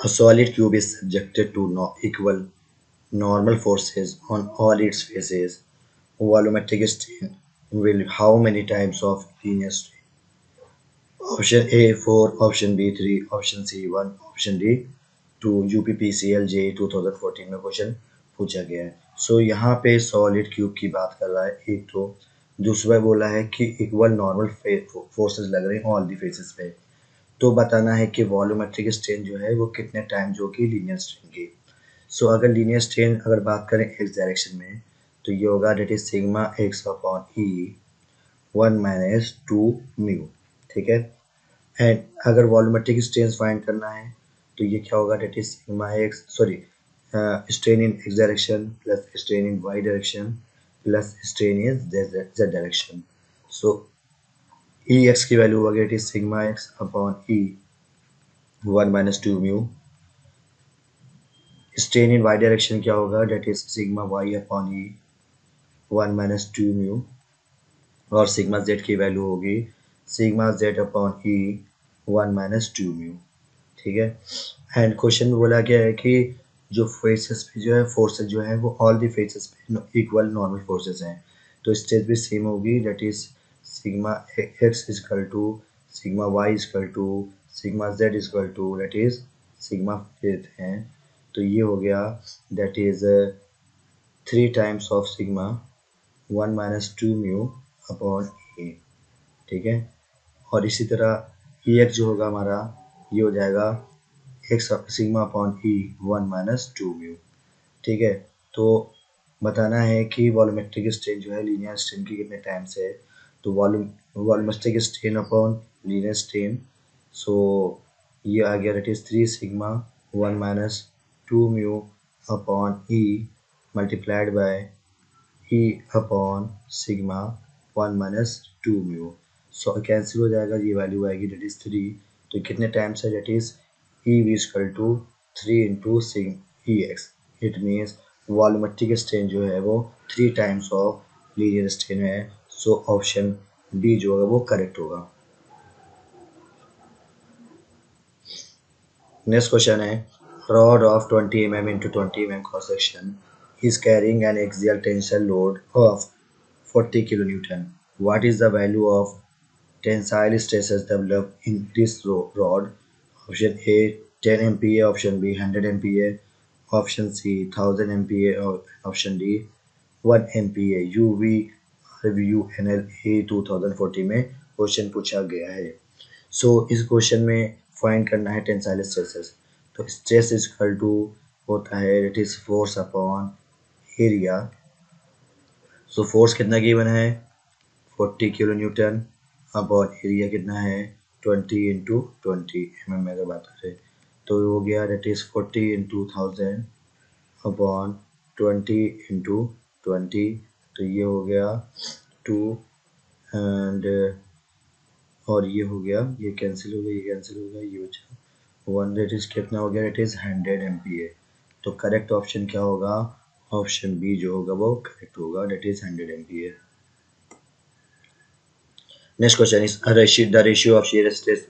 A solid cube is subjected to no equal normal forces on all its faces. Volumetric strain will how many times of linear strain? Option A 4, option B 3, option C 1, option D 2। UPPCL जे 2014 में question पूछा गया है। सो यहाँ पे solid cube की बात कर रहा है एक तो, दूसरा बोला है कि इक्वल नॉर्मल फोर्सेस लग रहे हैं ऑल दी फेसेस पे। तो बताना है कि वॉल्यूमेट्रिक स्ट्रेन जो है वो कितने टाइम जो कि लीनियर स्ट्रेन की। सो अगर लीनियर स्ट्रेन अगर बात करें एक्स डायरेक्शन में तो ये होगा that is sigma X upon E 1 minus 2 mu, ठीक है। एंड अगर वॉल्यूमेट्रिक स्ट्रेन फाइंड करना है तो ये क्या होगा that is sigma X sorry strain in X direction plus strain in Y direction plus strain in Z direction. So E X की वैल्यू होगी that is sigma X upon E 1 minus 2 mu. Strain in Y direction क्या होगा that is sigma Y upon E 1 minus 2 mu. और sigma Z की value होगी sigma Z upon E 1 minus 2 mu, ठीक है। And question में बोला गया है कि जो फेसेस पे जो है फोर्सेस जो है वो ऑल दी फेसेस पे इक्वल नॉर्मल फोर्सेस हैं। तो स्टेज भी सेम होगी that is sigma x equal to sigma y equal to sigma z equal to that is sigma देते हैं तो ये हो गया that is 3 times of sigma 1 minus 2 mu upon A, ठीक है। और इसी तरह ई एक्स जो होगा हमारा ये हो जाएगा x sigma upon E 1 minus 2 mu, ठीक है। तो बताना है कि वॉल्यूमेट्रिक स्ट्रेन जो है लीनियर स्ट्रेन की कितने टाइम से है। तो volumetric strain upon linear strain, so ये आ गया that is 3 sigma 1 minus 2 mu upon E multiplied by E upon sigma 1 minus 2 mu. So cancel हो जाएगा, ये वैल्यू आएगी डेट इज 3। तो कितने टाइम्स है that is E V equal to 3 into sigma E X. It means volumetric strain जो है वो 3 टाइम्स ऑफ लीनियर स्ट्रेन है। सो ऑप्शन डी जो होगा वो करेक्ट होगा। नेक्स्ट क्वेश्चन है rod of 20 mm into 20 mm cross section is carrying an axial tensile load of 40 kilonewton. What is the value of tensile stresses developed in this rod? Option A 10 MPa, option B 100 MPa, option C 1000 MPa, or option D 1 MPa। UVRVUNLA 2040 में question पूछा गया है। सो इस question में find करना है tensile stresses. तो stress equal to होता है it is force upon area. So force कितना गिवन है 40 किलो न्यूटन अपॉन एरिया कितना है 20 इंटू 20 mm में अगर बात करें तो हो गया that is 40 into 1000 upon 20 into 20। तो ये हो गया 2 एंड और ये हो गया ये कैंसिल हो गया ये कैंसिल हो गया ये बचा 1 डेट इज कितना हो गया इट इज 100 MPa। तो करेक्ट ऑप्शन क्या होगा ऑप्शन बी जो होगा वो करेक्ट होगा that is 100 MPa। Next question is the ratio of shear stress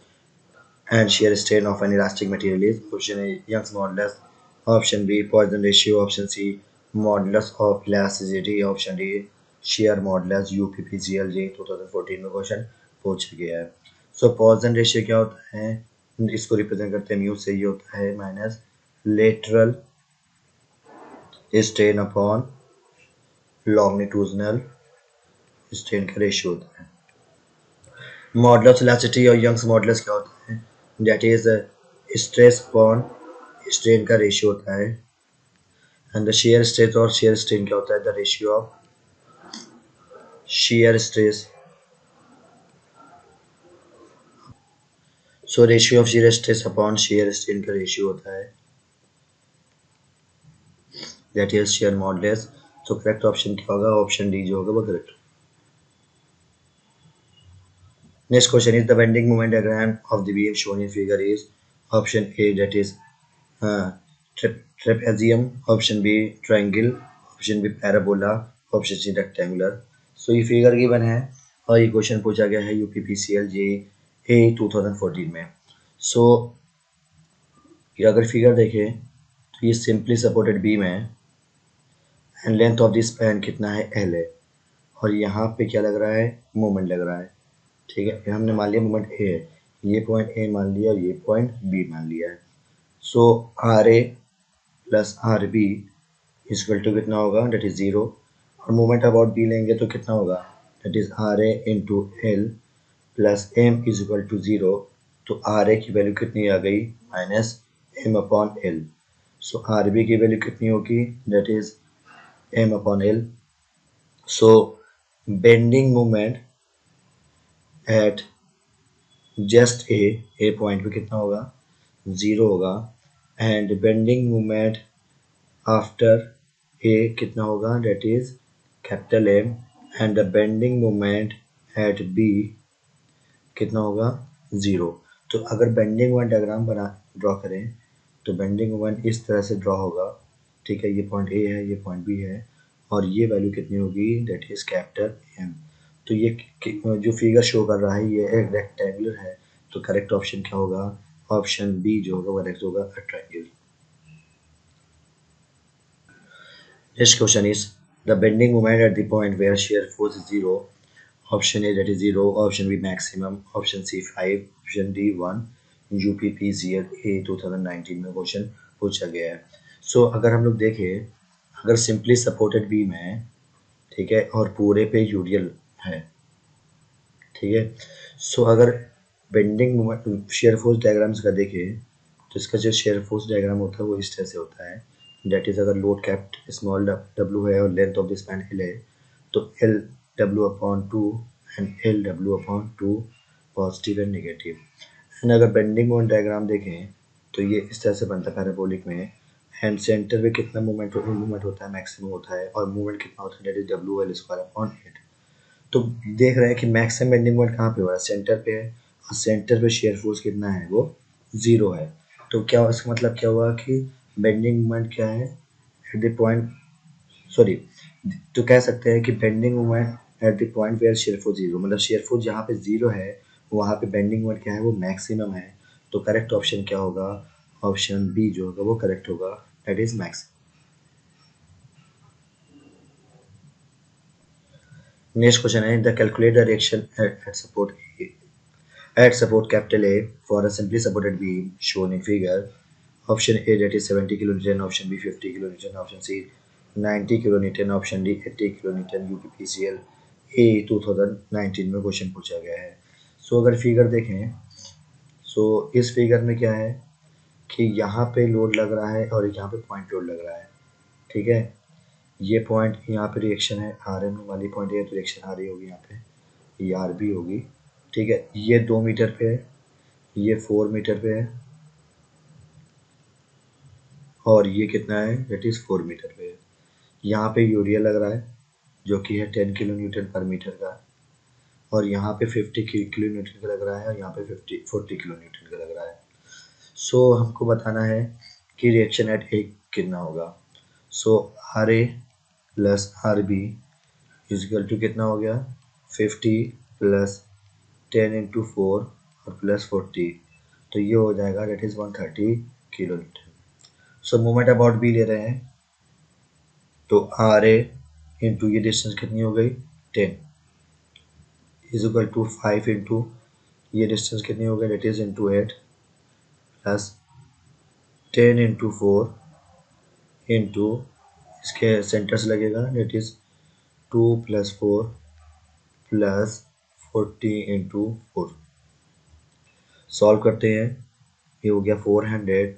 and shear strain of an elastic material is option A Young's modulus, option B Poisson ratio, option C modulus of elasticity, option D shear modulus। UPPGLJ 2014 में question पूछ गया है। सो Poisson ratio क्या होता है इसको represent करते हैं म्यू से, ये होता है minus lateral strain upon longitudinal strain का रेशियो होता है। मॉडुलस इलास्टिसिटी और यंग्स मॉडुलस क्या होता है that is stress upon strain का रेशियो होता है। एंड द शेयर स्ट्रेस और शेयर स्ट्रेन क्या होता है the ratio of shear stress. So ratio of shear stress upon shear strain का रेशियो होता है दैट इज शेयर मॉडुलस। तो करेक्ट ऑप्शन क्या होगा ऑप्शन डी जो होगा वो correct. Next question is the bending moment diagram of the beam shown in figure is option A that is trapezium, option B triangle, option B parabola, option C rectangular। सो ये figure given है और ये question पूछा गया है UPPCL जे 2014 में। सो कि अगर फिगर देखें तो ये सिंपली सपोर्टेड बीम है and length of this span कितना है, एल है, और यहाँ पे क्या लग रहा है, मोमेंट लग रहा है। ठीक है, हमने मान लिया मोमेंट ए है, ये पॉइंट ए मान लिया और ये पॉइंट बी मान लिया है। So R A plus R B equal to कितना होगा, डेट इज 0, और मोमेंट अबाउट बी लेंगे तो कितना होगा, that is R A into L plus M is equal to 0। तो आर ए की वैल्यू कितनी आ गई, minus M upon L. So R B की वैल्यू कितनी होगी, that is M upon L. So bending moment at just A point पे कितना होगा, 0 होगा, and bending moment after A कितना होगा, that is capital M, and the bending moment at B कितना होगा, 0। तो अगर बेंडिंग मोमेंट डायग्राम बना ड्रॉ करें तो बेंडिंग मोमेंट इस तरह से ड्रॉ होगा। ठीक है, ये पॉइंट ए है, ये पॉइंट बी है, और ये वैल्यू कितनी होगी, डेट इज कैपिटल एम। तो ये जो फिगर शो कर रहा है ये एक रेक्टेंगुलर है, तो करेक्ट ऑप्शन क्या होगा, ऑप्शन बी जो होगा वो करेक्ट होगा, a triangle. Next question is the bending moment at the point where shear force is 0. Option A, that is 0, option B maximum, option C 5, option D 1। UPPCL 2019 में question पूछा गया है। सो अगर हम लोग देखें, अगर सिंपली सपोर्टेड बीम है, ठीक है, और पूरे पे यूरियल है, ठीक है, सो अगर bending moment shear force diagrams का देखें तो इसका जो शेयर फोर्स डायग्राम होता है वो इस तरह से होता है। डेट इज अगर लोड कैप्ट स्मॉल डब्ल्यू है और length of the span L है, तो L W upon 2 and L W upon 2 positive and negative. And अगर बेंडिंग मोमेंट डायग्राम देखें तो ये इस तरह से बनता है पैराबोलिक में, एंड सेंटर में कितना मूवमेंट होता है, मैक्सिमम होता है, और मूवमेंट कितना होता है, that is W L square upon 8। तो देख रहे हैं कि मैक्सिमम बेंडिंग मोमेंट कहाँ पे हो रहा है, सेंटर पे है, और सेंटर पे शेयर फोर्स कितना है, वो 0 है। तो क्या इसका मतलब क्या हुआ कि बेंडिंग मोमेंट क्या है एट द पॉइंट, सॉरी, तो कह सकते हैं कि bending moment at the point where shear force 0, मतलब शेयर फोर्स जहाँ पे 0 है वहाँ पे बेंडिंग मोमेंट क्या है, वो मैक्सिमम है। तो करेक्ट ऑप्शन क्या होगा, ऑप्शन बी जो होगा वो करेक्ट होगा, that is max. Next question है the calculate the reaction at support at support capital A for a simply supported beam shown in figure. Option A, that is 70 kilonewton, option B 50 kilonewton, option C 90 kilonewton, option D 80 kilonewton। UPPCL A 2019 में question पूछा गया है। सो अगर figure देखें, सो इस figure में क्या है कि यहाँ पे लोड लग रहा है और यहाँ पे पॉइंट लोड लग रहा है। ठीक है, ये पॉइंट यहाँ पे रिएक्शन है, आर एम वाली पॉइंट है तो रिएक्शन आ रही होगी, यहाँ पे ये आर बी होगी। ठीक है, ये 2 मीटर पे है, ये 4 मीटर पे है, और ये कितना है, दैट इज 4 मीटर पे है। यहाँ पे यूरिया लग रहा है जो कि है 10 किलो न्यूटन पर मीटर का, और यहाँ पे 50 किलो न्यूटन का लग रहा है, और यहाँ पे 40 किलो न्यूटन का लग रहा है। सो हमको बताना है कि रिएक्शन एट ए कितना होगा। So R A plus R B equal to कितना हो गया, 50 प्लस 10 इंटू 4 और प्लस 40, तो ये हो जाएगा that is 130 kilo Newton. So moment about B ले रहे हैं, तो आर ए इंटू ये डिस्टेंस कितनी हो गई, 10 इज इक्वल टू 5 इंटू ये डिस्टेंस कितनी हो गई, that is into 8 plus 10 into 4 into इसके सेंटर से लगेगा, that is 2 plus 4 plus 40 into 4। Solve करते हैं, ये हो गया 400,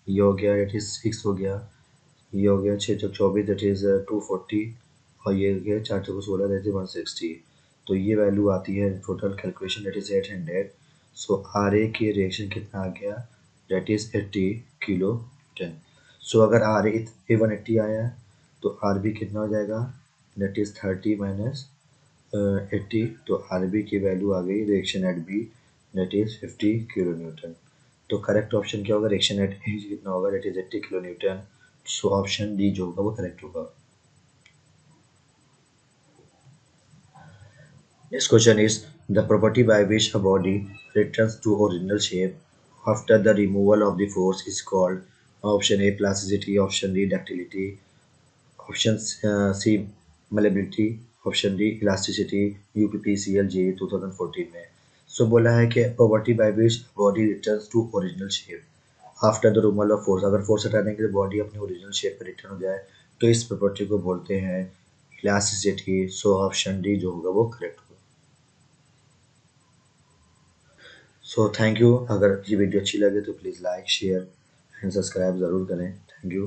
ये हो गया दैट इज 6 हो गया, ये हो गया 6 चौक 24 दैट इज 240, और ये हो गया 4 चौक 16 दैट इज 160। तो ये वैल्यू आती है total calculation that is 800। So R A की रिएक्शन कितना आ गया, that is 80 kilo Newton. So अगर आर ए 180 आया तो आर बी कितना हो जाएगा, दैट इज 30 माइनस 80, तो आर बी की वैल्यू आ गई reaction at B, that is 50 kilo newton. तो करेक्ट ऑप्शन क्या होगा, रिएक्शन एट ए कितना होगा, that is 80 kilo Newton. So option D जो होगा वो करेक्ट होगा। Next question is the property by which a body returns to original shape after the removal of the force is called option A plasticity, option D ductility, option C malleability, option D elasticity, UPPCL JE 2014 में। सो बोला है कि property by which body returns to original shape after the removal of force. अगर force हटाने के लिए body अपने original shape पर रिटर्न हो जाए तो इस प्रॉपर्टी को बोलते हैं इलास्टिसिटी। सो ऑप्शन डी जो होगा वो करेक्ट होगा। So thank you. अगर ये वीडियो अच्छी लगे तो please like share and subscribe ज़रूर करें। Thank you.